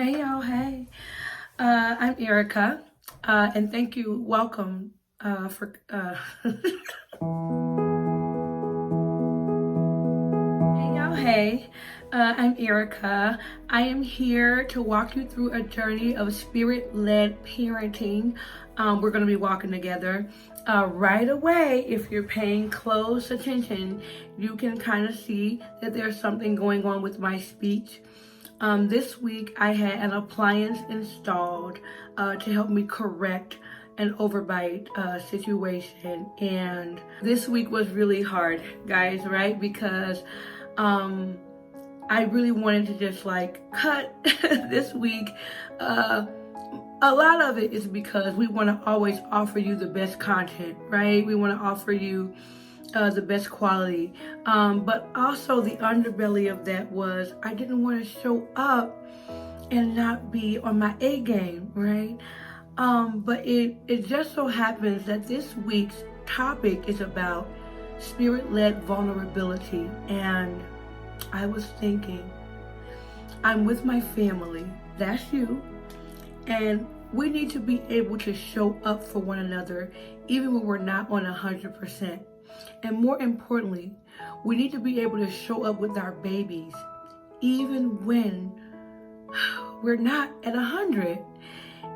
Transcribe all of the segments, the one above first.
Hey y'all, hey. I'm Ericka, and thank you, welcome for. Hey y'all, hey. I'm Ericka. I am here to walk you through a journey of spirit led parenting. We're going to be walking together. Right away, if you're paying close attention, you can kind of see that there's something going on with my speech. This week I had an appliance installed to help me correct an overbite situation, and this week was really hard, guys, right? Because I really wanted to just like cut this week. A lot of it is because we want to always offer you the best content, right? We want to offer you the best quality. But also the underbelly of that was I didn't want to show up and not be on my A game, right? But it just so happens that this week's topic is about spirit-led vulnerability. And I was thinking, I'm with my family, that's you, and we need to be able to show up for one another even when we're not on 100%. And more importantly, we need to be able to show up with our babies even when we're not at 100.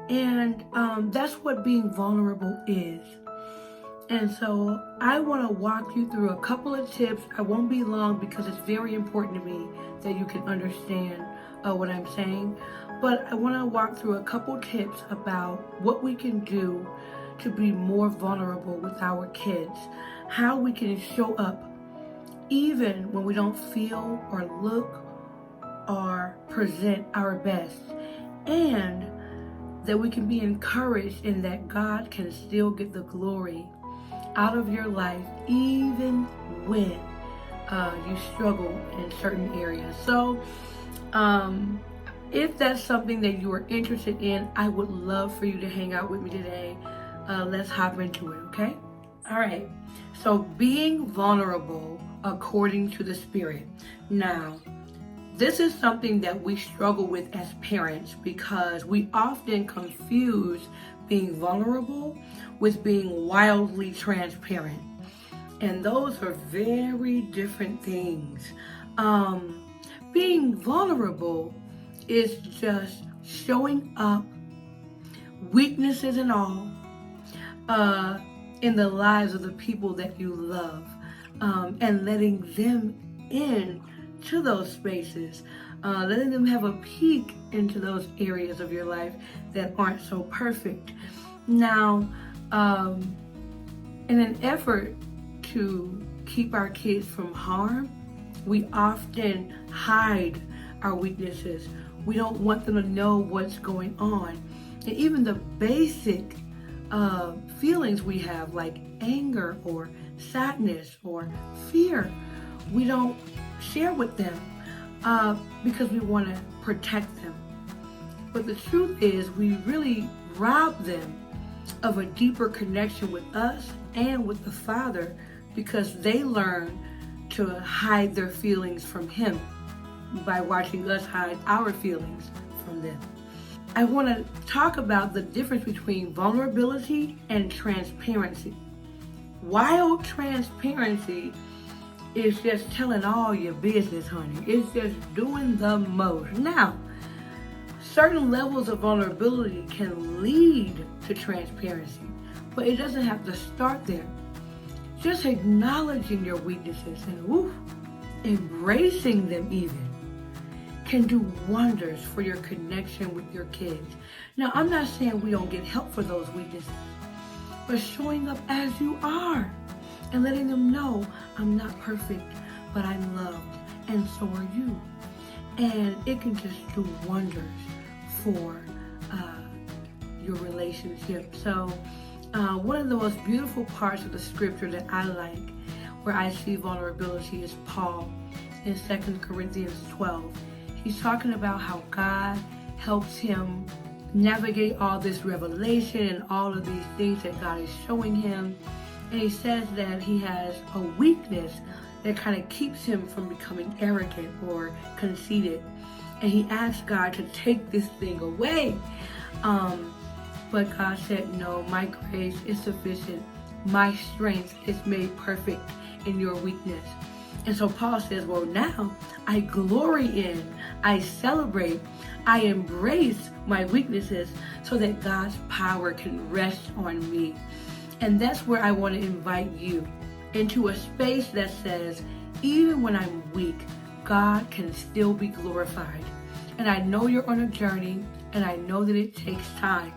And that's what being vulnerable is. And so I want to walk you through a couple of tips. I won't be long because it's very important to me that you can understand what I'm saying. But I want to walk through a couple tips about what we can do to be more vulnerable with our kids, how we can show up even when we don't feel or look or present our best, and that we can be encouraged in that God can still get the glory out of your life even when you struggle in certain areas. So if that's something that you are interested in, I would love for you to hang out with me today. Let's hop into it, okay? All right. So being vulnerable according to the Spirit. Now, this is something that we struggle with as parents because we often confuse being vulnerable with being wildly transparent. And those are very different things. Being vulnerable is just showing up, weaknesses and all, in the lives of the people that you love, and letting them in to those spaces, letting them have a peek into those areas of your life that aren't so perfect. Now, in an effort to keep our kids from harm, we often hide our weaknesses. We don't want them to know what's going on. And even the basic feelings we have, like anger or sadness or fear, we don't share with them because we want to protect them. But the truth is, we really rob them of a deeper connection with us and with the Father because they learn to hide their feelings from Him by watching us hide our feelings from them. I want to talk about the difference between vulnerability and transparency. Wild transparency is just telling all your business, honey. It's just doing the most. Now, certain levels of vulnerability can lead to transparency, but it doesn't have to start there. Just acknowledging your weaknesses and embracing them even can do wonders for your connection with your kids. Now, I'm not saying we don't get help for those weaknesses, but showing up as you are and letting them know I'm not perfect, but I'm loved, and so are you. And it can just do wonders for your relationship. So one of the most beautiful parts of the scripture that I like, where I see vulnerability, is Paul in 2 Corinthians 12. He's talking about how God helps him navigate all this revelation and all of these things that God is showing him. And he says that he has a weakness that kind of keeps him from becoming arrogant or conceited. and he asked God to take this thing away. But God said, no, my grace is sufficient. My strength is made perfect in your weakness. And so Paul says, well, now I glory in, I celebrate, I embrace my weaknesses so that God's power can rest on me. And that's where I want to invite you into a space that says, even when I'm weak, God can still be glorified. And I know you're on a journey, and I know that it takes time,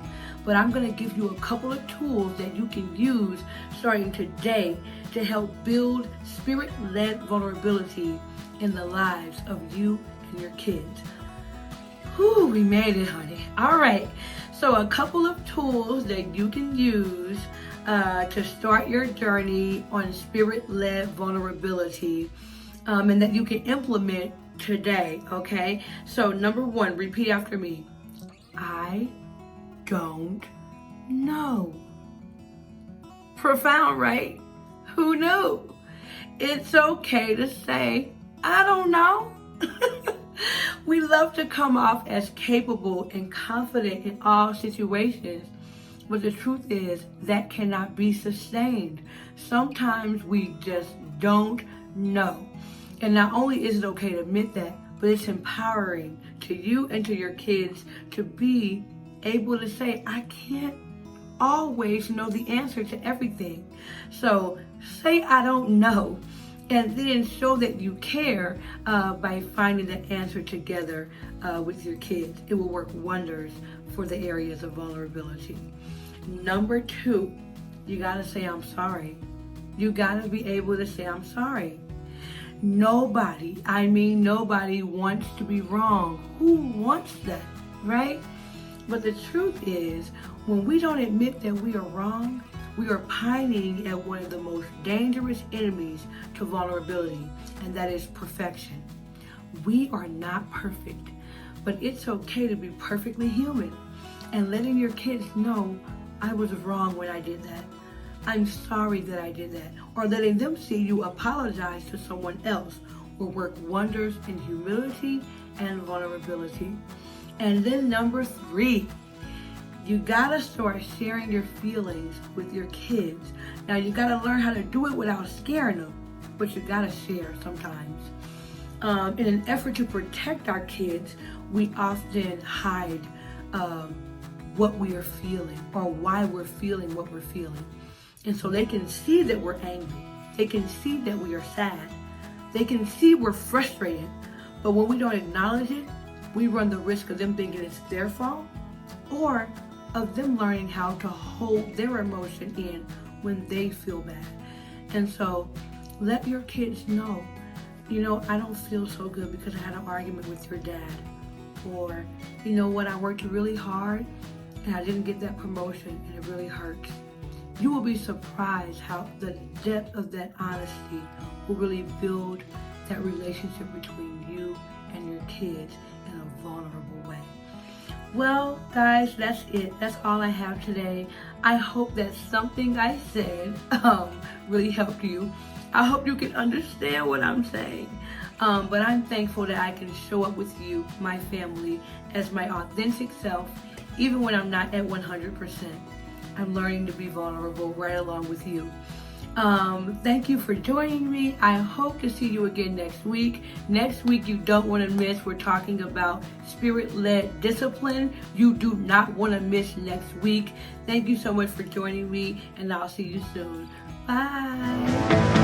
but I'm going to give you a couple of tools that you can use starting today to help build spirit-led vulnerability in the lives of you and your kids. Whew, we made it, honey. All right. So a couple of tools that you can use to start your journey on spirit-led vulnerability and that you can implement today, okay? So number one, repeat after me. I don't know. Profound, right? Who knew? It's okay to say, I don't know. We love to come off as capable and confident in all situations, but the truth is that cannot be sustained. Sometimes we just don't know. And not only is it okay to admit that, but it's empowering to you and to your kids to be able to say, I can't always know the answer to everything. So say I don't know, and then show that you care by finding the answer together with your kids. It will work wonders for the areas of vulnerability. Number two, you gotta say I'm sorry. You gotta be able to say I'm sorry. Nobody wants to be wrong. Who wants that, right? But the truth is, when we don't admit that we are wrong, we are pining at one of the most dangerous enemies to vulnerability, and that is perfection. We are not perfect, but it's okay to be perfectly human. And letting your kids know, I was wrong when I did that. I'm sorry that I did that. Or letting them see you apologize to someone else will work wonders in humility and vulnerability. And then number three, you gotta start sharing your feelings with your kids. Now you gotta learn how to do it without scaring them, but you gotta share sometimes. In an effort to protect our kids, we often hide what we are feeling or why we're feeling what we're feeling. And so they can see that we're angry. They can see that we are sad. They can see we're frustrated. But when we don't acknowledge it, we run the risk of them thinking it's their fault, or of them learning how to hold their emotion in when they feel bad. And so let your kids know, I don't feel so good because I had an argument with your dad. Or, you know what, I worked really hard and I didn't get that promotion and it really hurts. You will be surprised how the depth of that honesty will really build that relationship between you and your kids in a vulnerable way. Well, guys, that's it. That's all I have today. I hope that something I said really helped you. I hope you can understand what I'm saying. But I'm thankful that I can show up with you, my family, as my authentic self, even when I'm not at 100%. I'm learning to be vulnerable right along with you. Thank you for joining me. I hope to see you again next week. Next week, you don't want to miss. We're talking about spirit-led discipline. You do not want to miss next week. Thank you so much for joining me, and I'll see you soon. Bye.